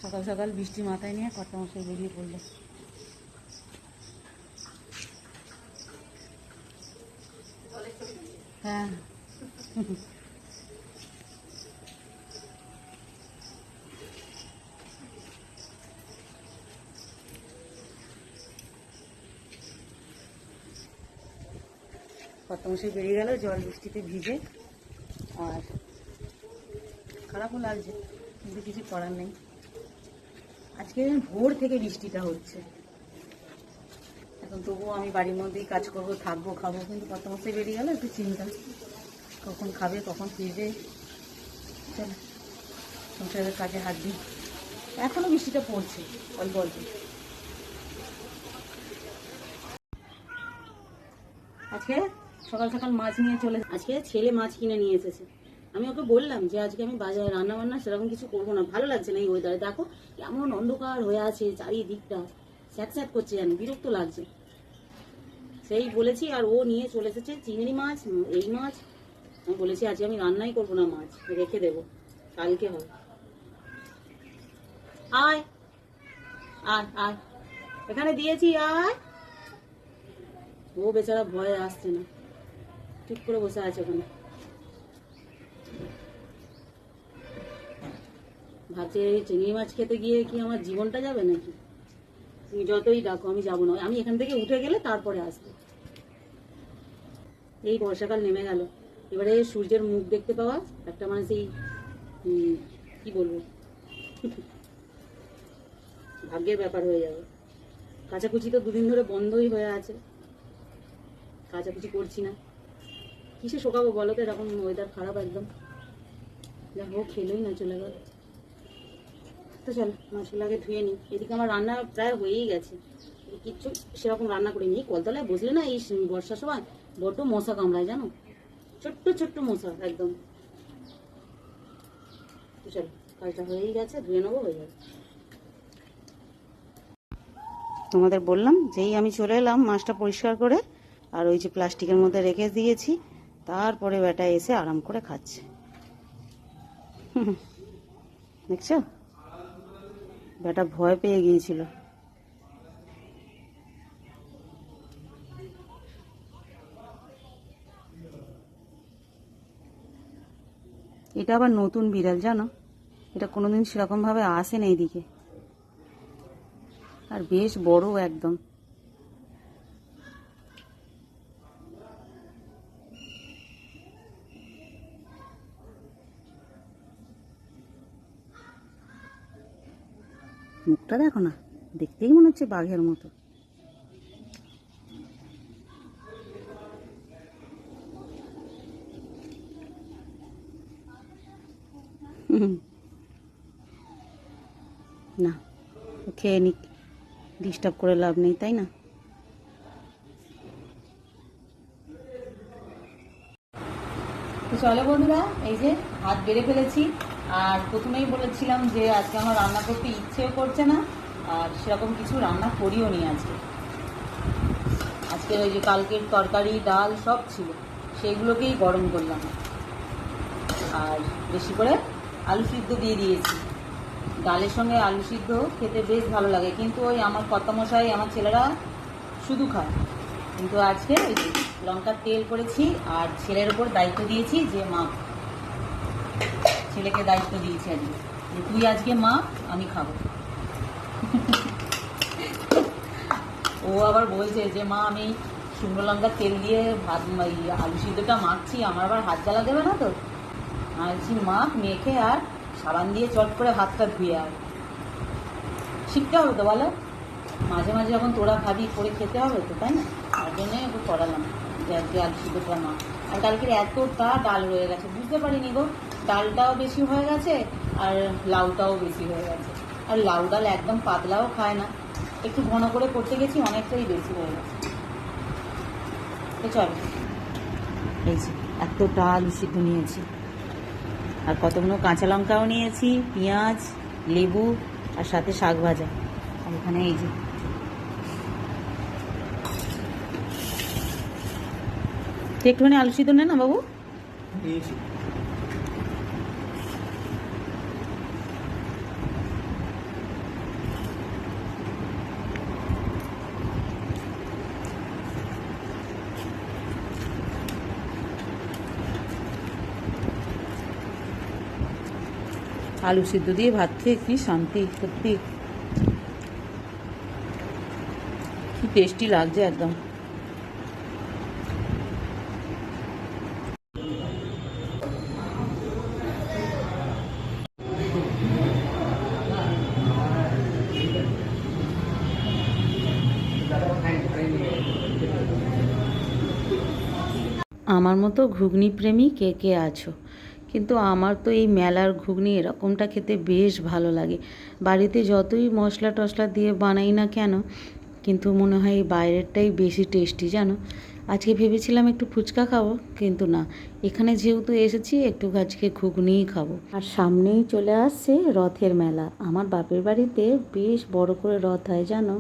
সকাল সকাল বৃষ্টি মাথায় নিয়ে কর্তামশাই বেরিয়ে পড়ল। হ্যাঁ কর্তামশাই বেরিয়ে গেল জল বৃষ্টিতে ভিজে। আর খারাপও লাগছে কিন্তু কিছু করার নেই। আজকে ভোর থেকে বৃষ্টিটা হচ্ছে, এখন তবুও আমি বাড়ির মধ্যেই কাজ করবো, থাকবো, খাবো, কিন্তু কর্তামশাই বেরিয়ে গেল, একটু চিন্তা কখন খাবে কখন ফিরবে। চল সংসারের কাজে হাত দিই। এখনো বৃষ্টিটা পড়ছে অল্প অল্প। আজকে সকাল সকাল মাছ নিয়ে চলে, আজকে ছেলে মাছ কিনে নিয়ে এসেছে। আমি ওকে বললাম যে আজকে আমি বাজারে রান্না বান্না সেরকম কিছু করবো না, ভালো লাগছে না এই ওয়েদারে। দেখো কেমন অন্ধকার হয়ে আছে চারিদিকটা, স্যাঁত স্যাঁত করছে, জানি বিরক্ত লাগছে। সেই বলেছি, আর ও নিয়ে চলে এসেছে চিংড়ি মাছ, এই মাছ। আমি বলেছি আজকে আমি রান্নাই করবো না, মাছ রেখে দেবো, কালকে হবে। আয় আয় আয়, এখানে দিয়েছি, আয়। ও বেচারা ভয়ে আসছে না, ঠিক করে বসে আছে ওখানে, ভাবছে এই চিংড়ি মাছ খেতে গিয়ে কি আমার জীবনটা যাবে নাকি। তুমি যতই ডাকো আমি যাবো না, আমি এখান থেকে উঠে গেলে তারপরে আসবে। এই বর্ষাকাল নেমে গেল, এবারে সূর্যের মুখ দেখতে পাওয়া একটা মানে সেই কি বলবো ভাগ্যের ব্যাপার হয়ে যাবে। কাচাকুচি তো দুদিন ধরে বন্ধই হয়ে আছে, কাচাকুচি করছি না, কিসে শোকাবো বলো তো, এরকম ওয়েদার খারাপ একদম। দেখো খেলোই না, চলে গেল। তো চল মাছগুলো আগে ধুয়ে নিই। এদিকে আমার রান্না প্রায় হয়েই গেছে, কিচ্ছু সেরকম রান্না করিনি। এই কলতলায় বসলে না এই বর্ষার সময় বড্ড মশা কামড়ায় জানো, ছোট্ট ছোট্ট মশা একদম। তো চল কাজটা হয়েই গেছে, ধুয়ে নেবো, হয়ে যাবে। তোমাদের বললাম যেই আমি চলে এলাম মাছটা পরিষ্কার করে আর ওই যে প্লাস্টিকের মধ্যে রেখে দিয়েছি, তারপরে বেটা এসে আরাম করে খাচ্ছে। দেখছো, বেটা ভয় পেয়ে গিয়েছিল। এটা আবার নতুন বিড়াল জানো, এটা কোনোদিন সেরকম ভাবে আসে না এইদিকে, আর বেশ বড় একদম। মুখটা দেখো না, দেখতেই মনে হচ্ছে বাঘের মতো। না খেয়ে নিক, ডিস্টার্ব করে লাভ নেই, তাই না? তো চলো বন্ধুরা, এই যে হাত বেড়ে ফেলেছি। আর প্রথমেই বলেছিলাম যে আজকে আমার রান্না করতে ইচ্ছেও করছে না, আর সেরকম কিছু রান্না করিও নি আজকে। আজকে ওই যে কালকের তরকারি ডাল সব ছিল, সেইগুলোকেই গরম করলাম। আর বেশি করে আলু সিদ্ধ দিয়ে দিয়েছি, ডালের সঙ্গে আলু সিদ্ধ খেতে বেশ ভালো লাগে, কিন্তু ওই আমার কর্তামশাই আমার ছেলেরা শুধু খায়। কিন্তু আজকে ওই যে লঙ্কার তেল করেছি, আর ছেলের ওপর দায়িত্ব দিয়েছি যে মা, ছেলেকে দায়িত্ব দিয়েছি আজকে যে তুই আজকে মা, আমি খাবো। ও আবার বলছে যে মা আমি শুকনো লঙ্কার তেল দিয়ে ভাত আলু সিদ্ধটা মাখছি, আমার আবার হাত জ্বালা দেবে না তো? আমি বলছি মাখ, মেখে আর সাবান দিয়ে চট করে হাতটা ধুয়ে আর শিখতে হবে তো বলো, মাঝে মাঝে যখন তোরা খাবি করে খেতে হবে তো, তাই না? তার জন্যে একটু করালাম যে আজকে আলু সিদ্ধটা মা। আর কালকের এতটা ডাল রয়ে গেছে, বুঝতে পারিনি গো, ডালটাও বেশি হয়ে গেছে আর লাউটাও বেশি হয়ে গেছে। আর লাউ ডাল একদম পাতলাও খায় না, একটু ঘন করে করতে গেছি, অনেকটাই বেশি হয়ে গেছে। তো চল, এই যে এতটা আলু সিদ্ধ নিয়েছি, আর কতগুলো কাঁচা লঙ্কাও নিয়েছি, পেঁয়াজ, লেবু, আর সাথে শাক ভাজা। আর এখানে এই যে একটুখানি আলু সিদ্ধ নে না বাবু। আলু সিদ্ধ দিয়ে ভাত খেয়ে কি শান্তি, সত্যি কি টেস্টি লাগছে একদম। আমার মতো ঘুগনি প্রেমী কে কে আছো? কিন্তু আমার তো এই মেলার ঘুগনি এরকমটা খেতে বেশ ভালো লাগে। বাড়িতে যতই মশলা টশলা দিয়ে বানাই না কেন, কিন্তু মনে হয় এই বাইরেরটাই বেশি টেস্টি জানো। আজকে ভেবেছিলাম একটু ফুচকা খাবো, কিন্তু না, এখানে যেহেতু এসেছি একটু আজকে ঘুগনিই খাবো। আর সামনেই চলে আসছে রথের মেলা। আমার বাপের বাড়িতে বেশ বড় করে রথ হয় জানো।